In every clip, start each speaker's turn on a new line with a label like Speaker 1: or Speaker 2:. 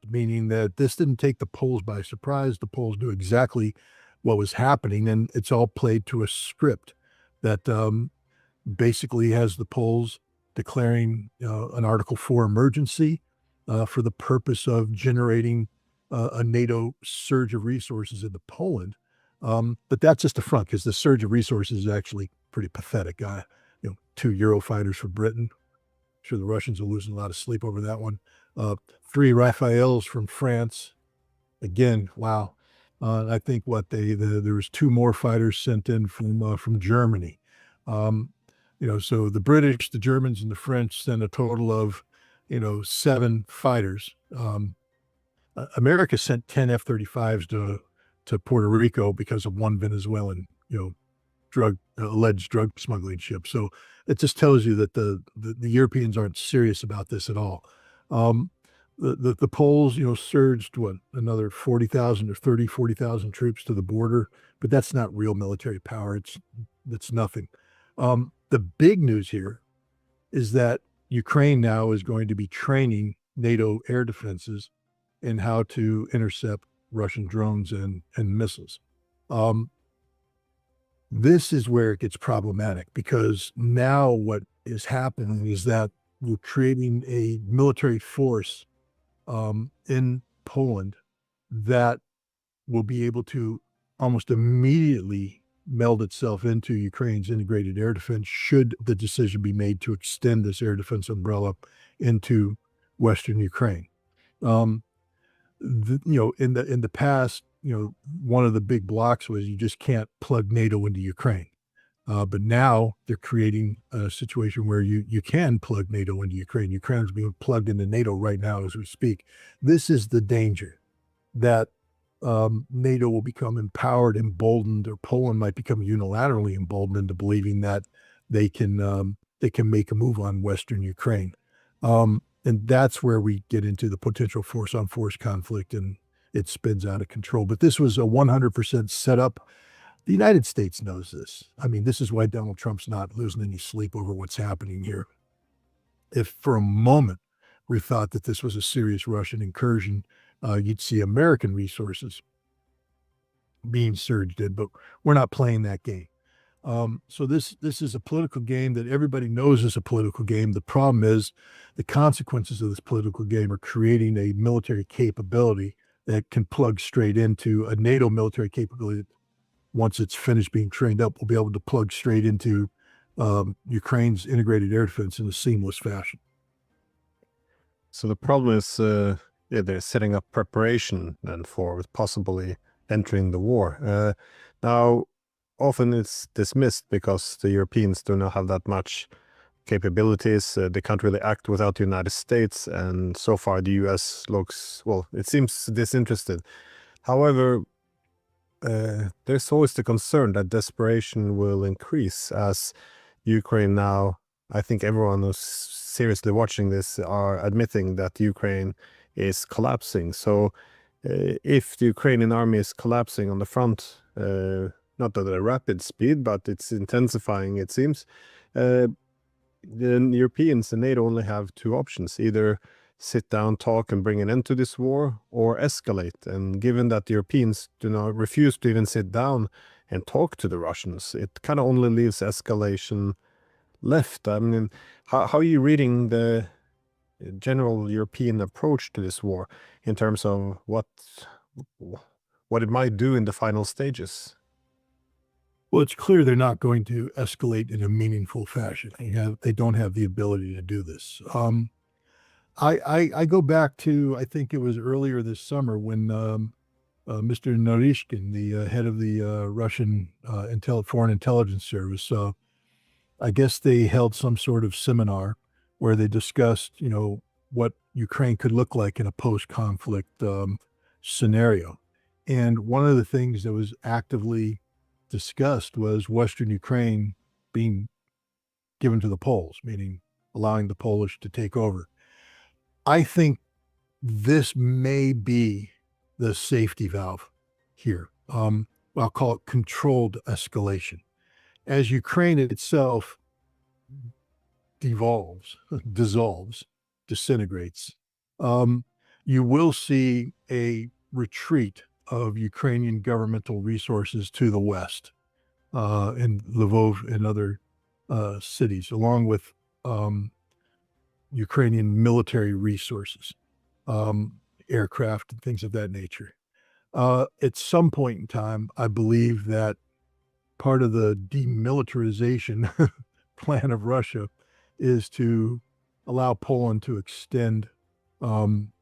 Speaker 1: meaning that this didn't take the Poles by surprise. The Poles knew exactly what was happening, and it's all played to a script that basically has the Poles declaring an Article 4 emergency for the purpose of generating a NATO surge of resources into Poland. But that's just a front because the surge of resources is actually pretty pathetic. 2 Eurofighters for Britain. I'm sure the Russians are losing a lot of sleep over that one. 3 Rafales from France. Again, wow. I think there was 2 more fighters sent in from Germany. So the British, the Germans, and the French sent a total of 7 fighters. America sent 10 F-35s to Puerto Rico because of one Venezuelan alleged drug smuggling ship. So it just tells you that the Europeans aren't serious about this at all. The Poles, surged another 40,000 or 40,000 troops to the border, but that's not real military power. It's nothing. The big news here is that Ukraine now is going to be training NATO air defenses in how to intercept Russian drones and missiles. This is where it gets problematic because now what is happening is that we're creating a military force in Poland that will be able to almost immediately meld itself into Ukraine's integrated air defense should the decision be made to extend this air defense umbrella into Western Ukraine. In the past, one of the big blocks was you just can't plug NATO into Ukraine. But now they're creating a situation where you can plug NATO into Ukraine. Ukraine is being plugged into NATO right now as we speak. This is the danger that NATO will become empowered, emboldened, or Poland might become unilaterally emboldened into believing that they can make a move on Western Ukraine. And that's where we get into the potential force-on-force conflict, and it spins out of control. But this was a 100% setup. The United States knows this. I mean, this is why Donald Trump's not losing any sleep over what's happening here. If for a moment we thought that this was a serious Russian incursion, you'd see American resources being surged in, but we're not playing that game. So this is a political game that everybody knows is a political game. The problem is the consequences of this political game are creating a military capability that can plug straight into a NATO military capability. Once it's finished being trained up, we'll be able to plug straight into Ukraine's integrated air defense in a seamless fashion.
Speaker 2: So the problem is they're setting up preparation then for possibly entering the war. Now, often it's dismissed because the Europeans do not have that much capabilities. They can't really act without the United States. And so far, the US looks, well, it seems disinterested. However, there's always the concern that desperation will increase as Ukraine now, I think everyone who's seriously watching this are admitting that Ukraine is collapsing. So if the Ukrainian army is collapsing on the front, not at a rapid speed, but it's intensifying, it seems, then Europeans and NATO only have 2 options: either sit down, talk, and bring an end to this war, or escalate. And given that the Europeans refuse to even sit down and talk to the Russians, it kind of only leaves escalation left. I mean, how are you reading the general European approach to this war in terms of what it might do in the final stages?
Speaker 1: Well, it's clear they're not going to escalate in a meaningful fashion. They don't have the ability to do this. I go back to, I think it was earlier this summer when Mr. Narishkin, the head of the Russian Foreign Intelligence Service, I guess they held some sort of seminar where they discussed, what Ukraine could look like in a post-conflict scenario. And one of the things that was actively discussed was Western Ukraine being given to the Poles, meaning allowing the Polish to take over. I think this may be the safety valve here. I'll call it controlled escalation. As Ukraine itself dissolves, disintegrates, you will see a retreat of Ukrainian governmental resources to the west, in Lvov and other cities, along with Ukrainian military resources, aircraft and things of that nature. At some point in time, I believe that part of the demilitarization plan of Russia is to allow Poland to extend, um,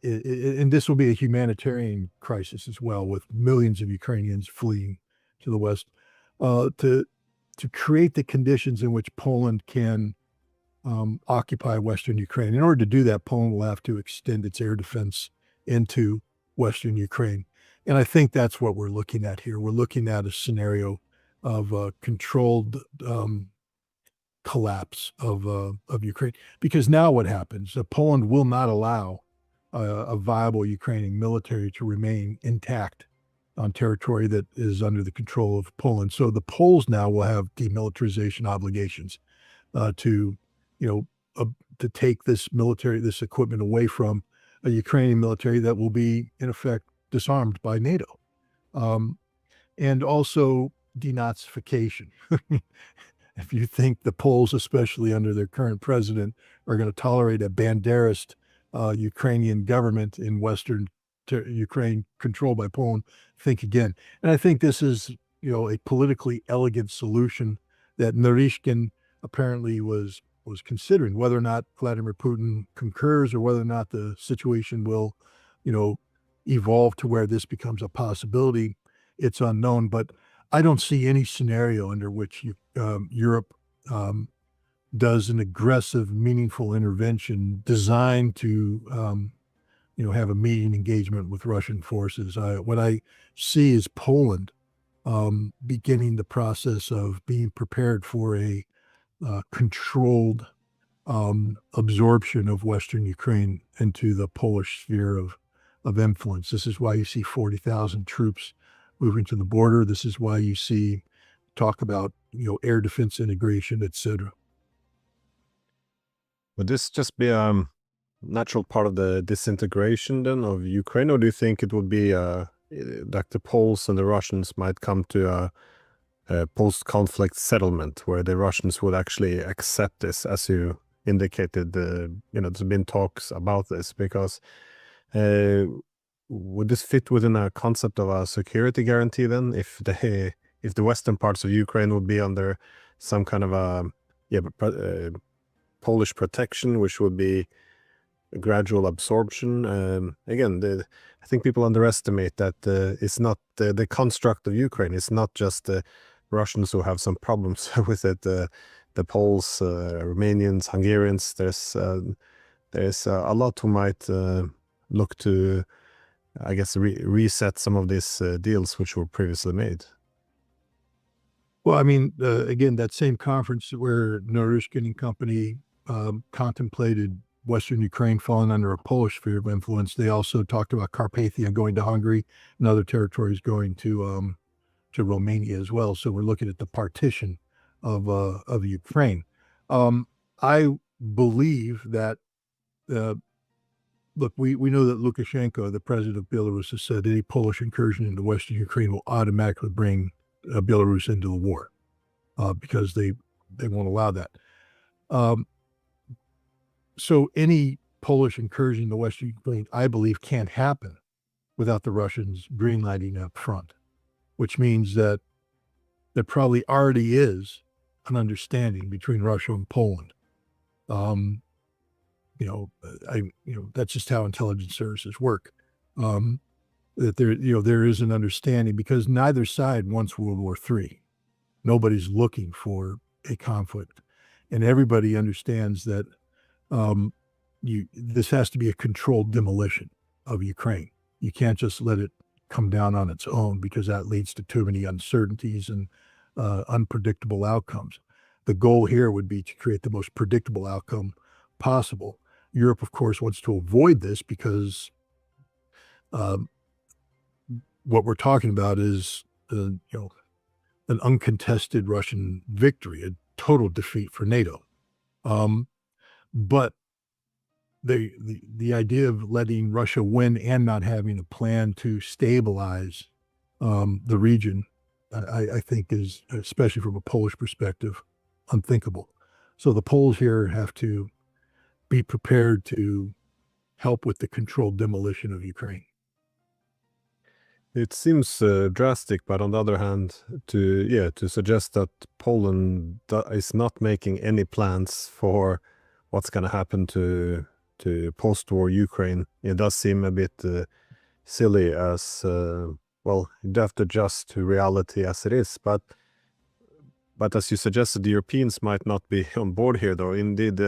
Speaker 1: and this will be a humanitarian crisis as well, with millions of Ukrainians fleeing to the west, to create the conditions in which Poland can occupy Western Ukraine. In order to do that, Poland will have to extend its air defense into Western Ukraine. And I think that's what we're looking at here. We're looking at a scenario of a controlled collapse of Ukraine. Because now what happens? Poland will not allow a viable Ukrainian military to remain intact on territory that is under the control of Poland. So the Poles now will have demilitarization obligations to, you know, to take this equipment away from a Ukrainian military that will be, in effect, disarmed by NATO. And also denazification. If you think the Poles, especially under their current president, are going to tolerate a Banderist Ukrainian government in Western Ukraine controlled by Poland, think again. And I think this is, a politically elegant solution that Narishkin apparently was considering. Whether or not Vladimir Putin concurs or whether or not the situation will, evolve to where this becomes a possibility, it's unknown. But I don't see any scenario under which Europe does an aggressive, meaningful intervention designed to, have immediate engagement with Russian forces. What I see is Poland beginning the process of being prepared for a controlled absorption of Western Ukraine into the Polish sphere of influence. This is why you see 40,000 troops moving to the border. This is why you see talk about, air defense integration, etc.
Speaker 2: Would this just be a natural part of the disintegration then of Ukraine, or do you think it would be like the Poles and the Russians might come to a post-conflict settlement where the Russians would actually accept this, as you indicated? There's been talks about this because would this fit within a concept of a security guarantee then, if the western parts of Ukraine would be under some kind of a Polish protection, which would be a gradual absorption? Again, I think people underestimate that it's not the construct of Ukraine. It's not just the Russians who have some problems with it. The Poles, Romanians, Hungarians. There's a lot who might look to, I guess, reset some of these deals which were previously made.
Speaker 1: Well, I mean, again, that same conference where Naryshkin and company contemplated Western Ukraine falling under a Polish sphere of influence, they also talked about Carpathia going to Hungary and other territories going to Romania as well. So we're looking at the partition of Ukraine. I believe that, look, we know that Lukashenko, the president of Belarus, has said any Polish incursion into Western Ukraine will automatically bring Belarus into the war because they won't allow that. So any Polish incursion into Western Ukraine, I believe, can't happen without the Russians greenlighting up front, which means that there probably already is an understanding between Russia and Poland. That's just how intelligence services work. That there is an understanding because neither side wants World War III. Nobody's looking for a conflict, and everybody understands that this has to be a controlled demolition of Ukraine. You can't just let it come down on its own because that leads to too many uncertainties and unpredictable outcomes. The goal here would be to create the most predictable outcome possible. Europe, of course, wants to avoid this because what we're talking about is, an uncontested Russian victory, a total defeat for NATO. But the idea of letting Russia win and not having a plan to stabilize the region, I think is, especially from a Polish perspective, unthinkable. So the Poles here have to be prepared to help with the controlled demolition of Ukraine.
Speaker 2: It seems drastic, but on the other hand, to suggest that Poland is not making any plans for what's going to happen to post-war Ukraine, it does seem a bit silly. As well, you have to adjust to reality as it is. But as you suggested, the Europeans might not be on board here, though. Indeed,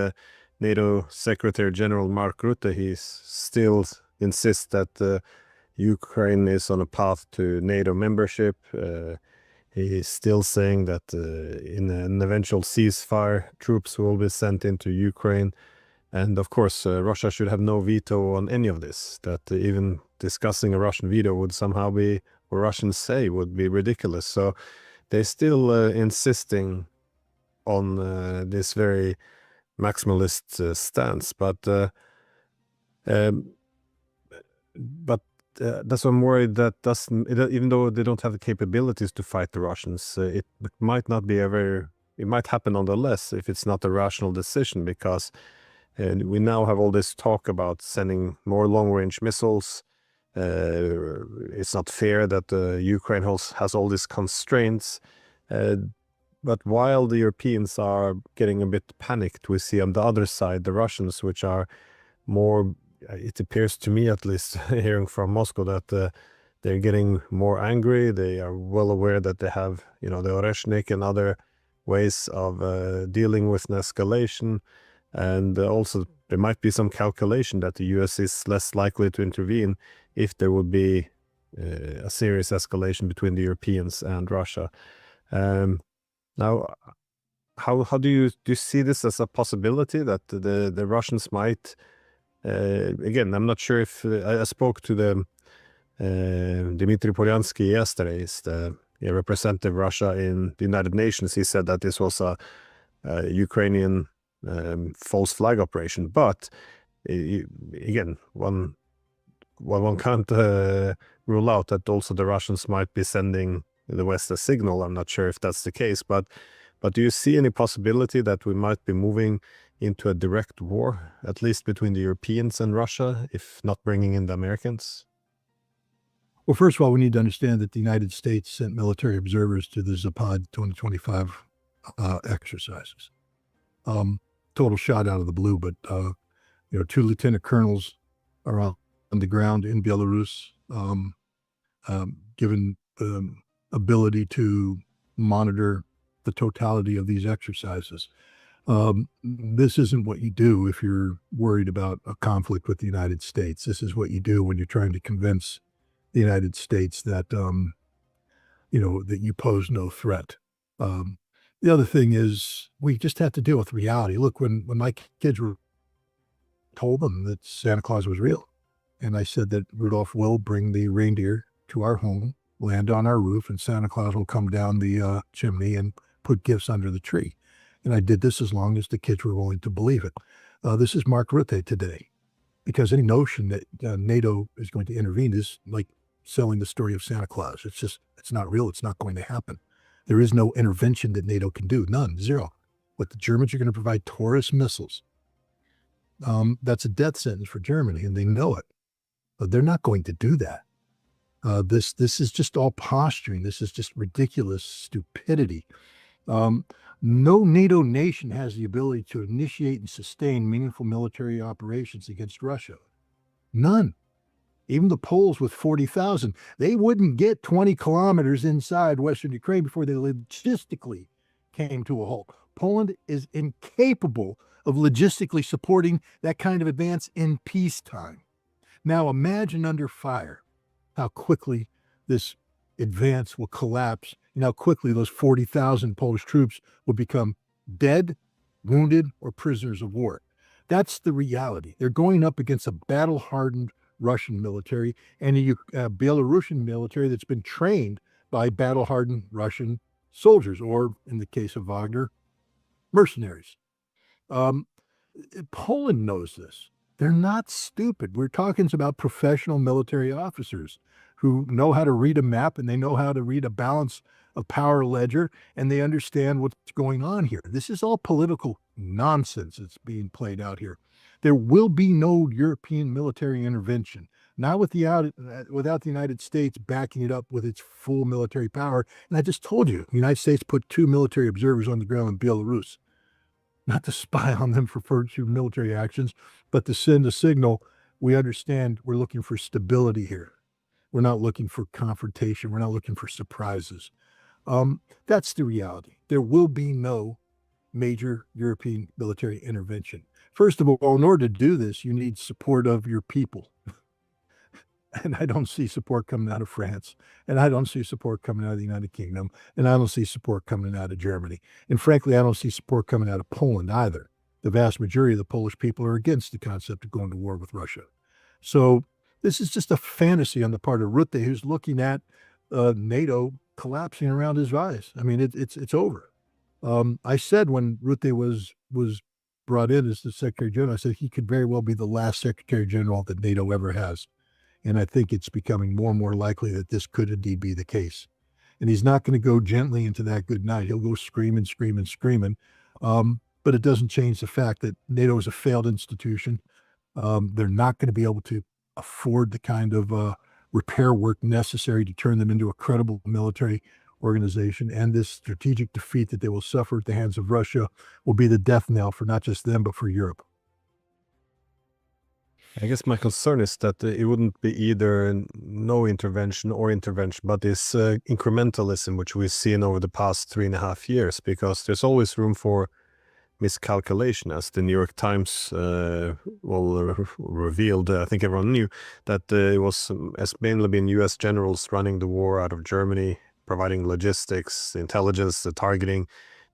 Speaker 2: NATO Secretary General Mark Rutte, he still insists that Ukraine is on a path to NATO membership. He is still saying that in an eventual ceasefire, troops will be sent into Ukraine. And of course, Russia should have no veto on any of this. That even discussing a Russian veto would somehow be, or Russians say, would be ridiculous. So they're still insisting on this very maximalist stance. But that's why I'm worried that even though they don't have the capabilities to fight the Russians, it might not be it might happen nonetheless if it's not a rational decision, because we now have all this talk about sending more long-range missiles. It's not fair that Ukraine has all these constraints. But while the Europeans are getting a bit panicked, we see on the other side the Russians, which are more, it appears to me at least, hearing from Moscow, that they're getting more angry. They are well aware that they have, the Oreshnik and other ways of dealing with an escalation. And also there might be some calculation that the US is less likely to intervene if there would be a serious escalation between the Europeans and Russia. Now, how do you see this as a possibility that the Russians might, again, I'm not sure if I spoke to the Dmitry Polyansky yesterday, is the representative of Russia in the United Nations. He said that this was a Ukrainian false flag operation, but again, one can't rule out that also the Russians might be sending the West a signal. I'm not sure if that's the case, but do you see any possibility that we might be moving into a direct war, at least between the Europeans and Russia, if not bringing in the Americans?
Speaker 1: Well, first of all, we need to understand that the United States sent military observers to the Zapad 2025 exercises. Total shot out of the blue, but 2 lieutenant colonels are on the ground in Belarus, given the ability to monitor the totality of these exercises. This isn't what you do if you're worried about a conflict with the United States. This is what you do when you're trying to convince the United States that, that you pose no threat. The other thing is we just have to deal with reality. Look, when my kids were told them that Santa Claus was real, and I said that Rudolph will bring the reindeer to our home, land on our roof, and Santa Claus will come down the chimney and put gifts under the tree. And I did this as long as the kids were willing to believe it. This is Mark Rutte today, because any notion that NATO is going to intervene is like selling the story of Santa Claus. It's not real. It's not going to happen. There is no intervention that NATO can do. None. Zero. What the Germans are going to provide Taurus missiles. That's a death sentence for Germany, and they know it. But they're not going to do that. This is just all posturing. This is just ridiculous stupidity. No NATO nation has the ability to initiate and sustain meaningful military operations against Russia. None. Even the Poles with 40,000, they wouldn't get 20 kilometers inside Western Ukraine before they logistically came to a halt. Poland is incapable of logistically supporting that kind of advance in peacetime. Now imagine under fire how quickly this advance will collapse and how quickly those 40,000 Polish troops will become dead, wounded, or prisoners of war. That's the reality. They're going up against a battle-hardened Russian military and a Belarusian military that's been trained by battle-hardened Russian soldiers, or in the case of Wagner, mercenaries. Poland knows this. They're not stupid. We're talking about professional military officers who know how to read a map and they know how to read a balance of power ledger and they understand what's going on here. This is all political nonsense that's being played out here. There will be no European military intervention, not without the United States backing it up with its full military power. And I just told you, the United States put 2 military observers on the ground in Belarus, not to spy on them for future military actions, but to send a signal. We understand we're looking for stability here. We're not looking for confrontation. We're not looking for surprises. That's the reality. There will be no major European military intervention. First of all, in order to do this, you need support of your people. And I don't see support coming out of France, and I don't see support coming out of the United Kingdom, and I don't see support coming out of Germany. And frankly, I don't see support coming out of Poland either. The vast majority of the Polish people are against the concept of going to war with Russia. So this is just a fantasy on the part of Rutte, who's looking at NATO collapsing around his eyes. I mean, it's over. I said when Rutte was brought in as the Secretary General, I said he could very well be the last Secretary General that NATO ever has. And I think it's becoming more and more likely that this could indeed be the case. And he's not going to go gently into that good night. He'll go screaming, screaming, screaming. But it doesn't change the fact that NATO is a failed institution. They're not going to be able to afford the kind of repair work necessary to turn them into a credible military organization. And this strategic defeat that they will suffer at the hands of Russia will be the death knell for not just them, but for Europe.
Speaker 2: I guess my concern is that it wouldn't be either no intervention or intervention, but this incrementalism, which we've seen over the past 3.5 years, because there's always room for miscalculation, as the New York Times revealed. I think everyone knew that it was has mainly been U.S. generals running the war out of Germany, providing logistics, intelligence, the targeting,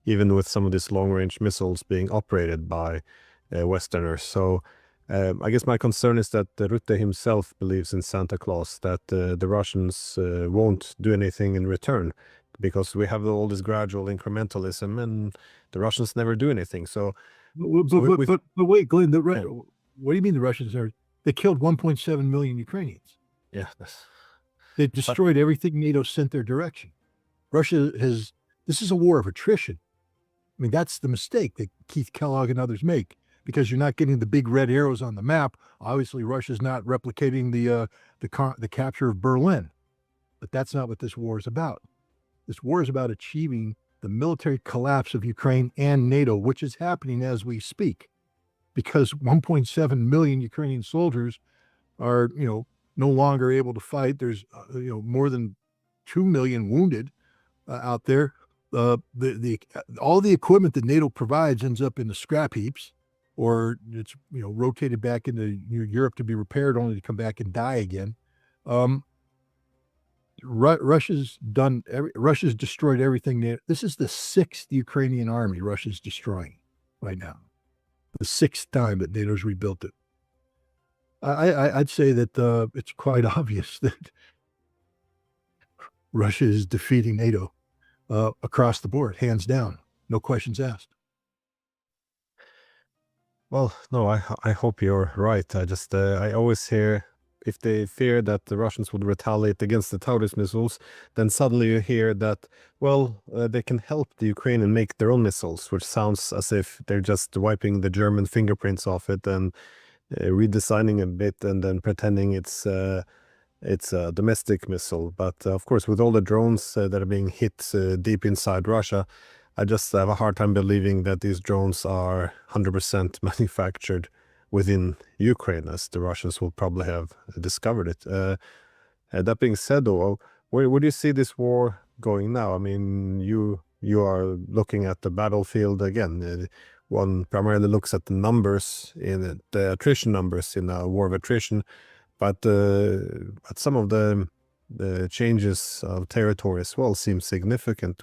Speaker 2: even with some of these long-range missiles being operated by Westerners. So I guess my concern is that Rutte himself believes in Santa Claus, that the Russians won't do anything in return, because we have all this gradual incrementalism and the Russians never do anything. So,
Speaker 1: But wait, Glenn,
Speaker 2: Yeah.
Speaker 1: what do you mean the Russians they killed 1.7 million Ukrainians.
Speaker 2: Yeah,
Speaker 1: They destroyed everything NATO sent their direction. This is a war of attrition. I mean, that's the mistake that Keith Kellogg and others make, because you're not getting the big red arrows on the map. Obviously, Russia's not replicating the capture of Berlin, but that's not what this war is about. This war is about achieving the military collapse of Ukraine and NATO, which is happening as we speak, because 1.7 million Ukrainian soldiers are, no longer able to fight. There's, more than 2 million wounded out there. All the equipment that NATO provides ends up in the scrap heaps, or it's rotated back into Europe to be repaired, only to come back and die again. Russia's destroyed everything. This is the 6th Ukrainian army Russia's destroying right now. The 6th time that NATO's rebuilt it. I'd say that it's quite obvious that Russia is defeating NATO across the board, hands down, no questions asked.
Speaker 2: Well, no, I hope you're right. I always hear, if they fear that the Russians would retaliate against the Taurus missiles, then suddenly you hear that, they can help the Ukraine and make their own missiles, which sounds as if they're just wiping the German fingerprints off it and redesigning a bit and then pretending it's a domestic missile. But of course, with all the drones that are being hit deep inside Russia, I just have a hard time believing that these drones are 100% manufactured within Ukraine, as the Russians will probably have discovered it. That being said, though, where do you see this war going now? I mean, you are looking at the battlefield again. One primarily looks at the numbers, in the attrition numbers in a war of attrition, but some of the changes of territory as well seem significant.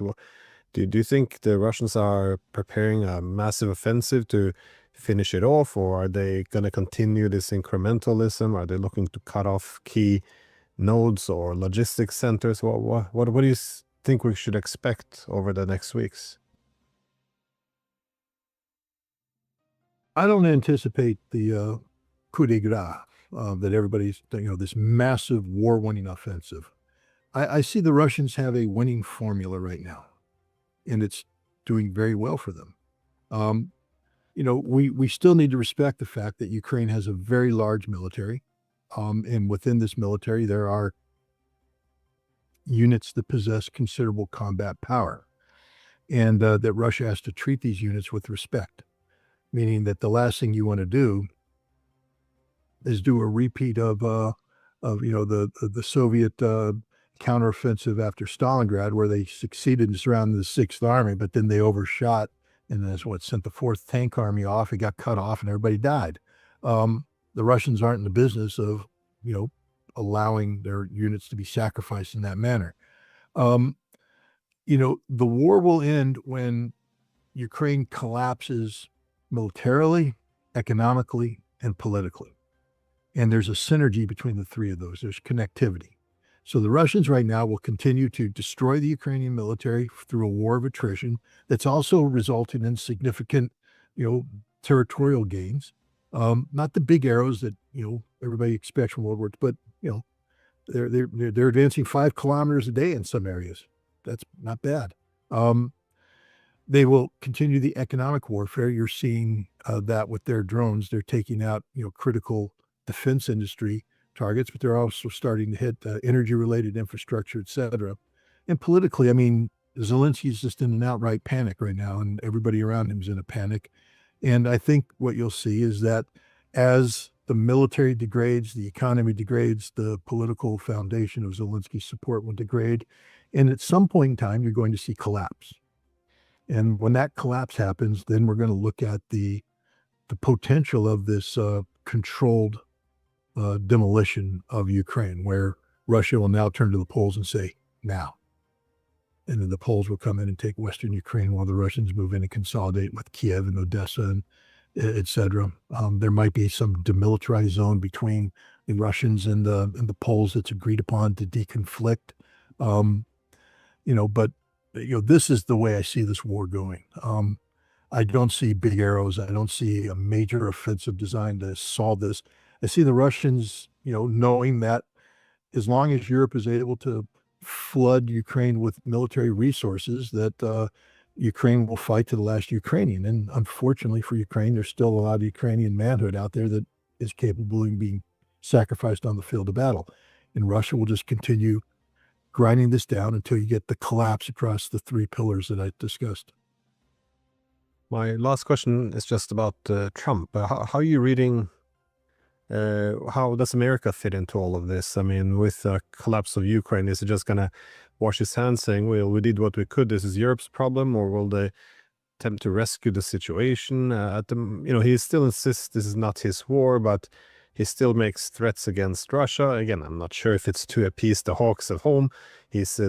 Speaker 2: Do you think the Russians are preparing a massive offensive to finish it off, or are they going to continue this incrementalism? Are they looking to cut off key nodes or logistics centers? What do you think we should expect over the next weeks?
Speaker 1: I don't anticipate the coup d'etat, that everybody's, this massive war-winning offensive. I see the Russians have a winning formula right now, and it's doing very well for them. Um, we still need to respect the fact that Ukraine has a very large military, and within this military, there are units that possess considerable combat power, and that Russia has to treat these units with respect, meaning that the last thing you want to do is do a repeat of the Soviet counteroffensive after Stalingrad, where they succeeded in surrounding the Sixth Army, but then they overshot, and that's what sent the Fourth Tank Army off. It got cut off, and everybody died. The Russians aren't in the business of allowing their units to be sacrificed in that manner. The war will end when Ukraine collapses militarily, economically, and politically. And there's a synergy between the three of those. There's connectivity. So the Russians right now will continue to destroy the Ukrainian military through a war of attrition that's also resulting in significant, territorial gains. Not the big arrows that, everybody expects from World War II, but, they're advancing 5 kilometers a day in some areas. That's not bad. They will continue the economic warfare. You're seeing that with their drones. They're taking out, critical defense industry targets, but they're also starting to hit energy-related infrastructure, et cetera. And politically, Zelensky's just in an outright panic right now, and everybody around him is in a panic. And I think what you'll see is that as the military degrades, the economy degrades, the political foundation of Zelensky's support will degrade. And at some point in time, you're going to see collapse. And when that collapse happens, then we're going to look at the potential of this controlled demolition of Ukraine, where Russia will now turn to the Poles and say, now. And then the Poles will come in and take Western Ukraine while the Russians move in and consolidate with Kiev and Odessa and et cetera. There might be some demilitarized zone between the Russians and the Poles that's agreed upon to deconflict. But this is the way I see this war going. I don't see big arrows. I don't see a major offensive designed to solve this. I see the Russians, knowing that as long as Europe is able to flood Ukraine with military resources, that Ukraine will fight to the last Ukrainian. And unfortunately for Ukraine, there's still a lot of Ukrainian manhood out there that is capable of being sacrificed on the field of battle. And Russia will just continue grinding this down until you get the collapse across the 3 pillars that I discussed.
Speaker 2: My last question is just about Trump. How are you reading? How does America fit into all of this? With the collapse of Ukraine, is it just going to wash his hands saying, well, we did what we could, this is Europe's problem, or will they attempt to rescue the situation? He still insists this is not his war, but he still makes threats against Russia. Again, I'm not sure if it's to appease the hawks at home. He's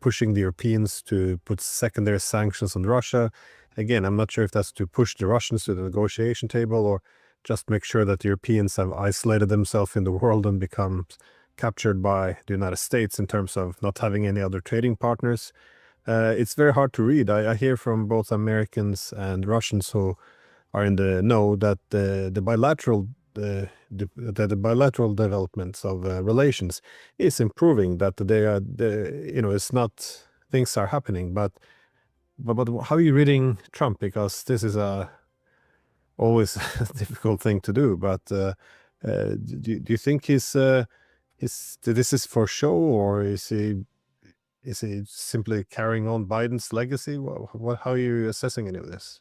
Speaker 2: pushing the Europeans to put secondary sanctions on Russia. Again, I'm not sure if that's to push the Russians to the negotiation table or just make sure that the Europeans have isolated themselves in the world and become captured by the United States in terms of not having any other trading partners. It's very hard to read. I hear from both Americans and Russians who are in the know that the bilateral developments of relations is improving. That it's not, things are happening. But how are you reading Trump? Because this is always a difficult thing to do. But do you think this is for show, or is he simply carrying on Biden's legacy? How are you assessing any of this?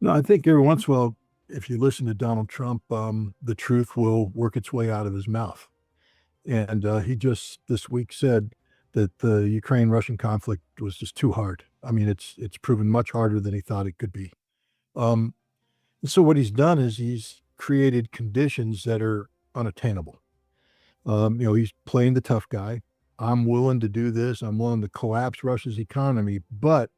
Speaker 1: No, I think every once in a while, if you listen to Donald Trump, the truth will work its way out of his mouth. And he just this week said that the Ukraine-Russian conflict was just too hard. It's proven much harder than he thought it could be. So what he's done is he's created conditions that are unattainable. He's playing the tough guy. I'm willing to do this. I'm willing to collapse Russia's economy, but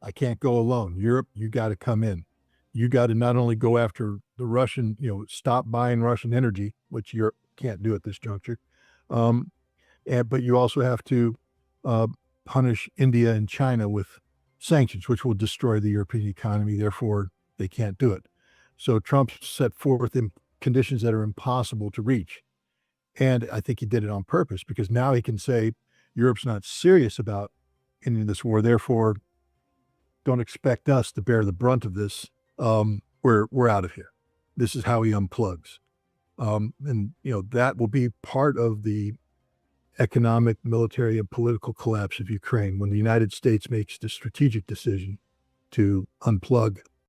Speaker 1: I can't go alone. Europe, you got to come in. You got to not only go after the Russian, stop buying Russian energy, which Europe can't do at this juncture, but you also have to punish India and China with sanctions, which will destroy the European economy. Therefore, they can't do it. So Trump set forth conditions that are impossible to reach. And I think he did it on purpose because now he can say Europe's not serious about ending this war. Therefore, don't expect us to bear the brunt of this. We're out of here. This is how he unplugs. And that will be part of the economic, military, and political collapse of Ukraine when the United States makes the strategic decision to unplug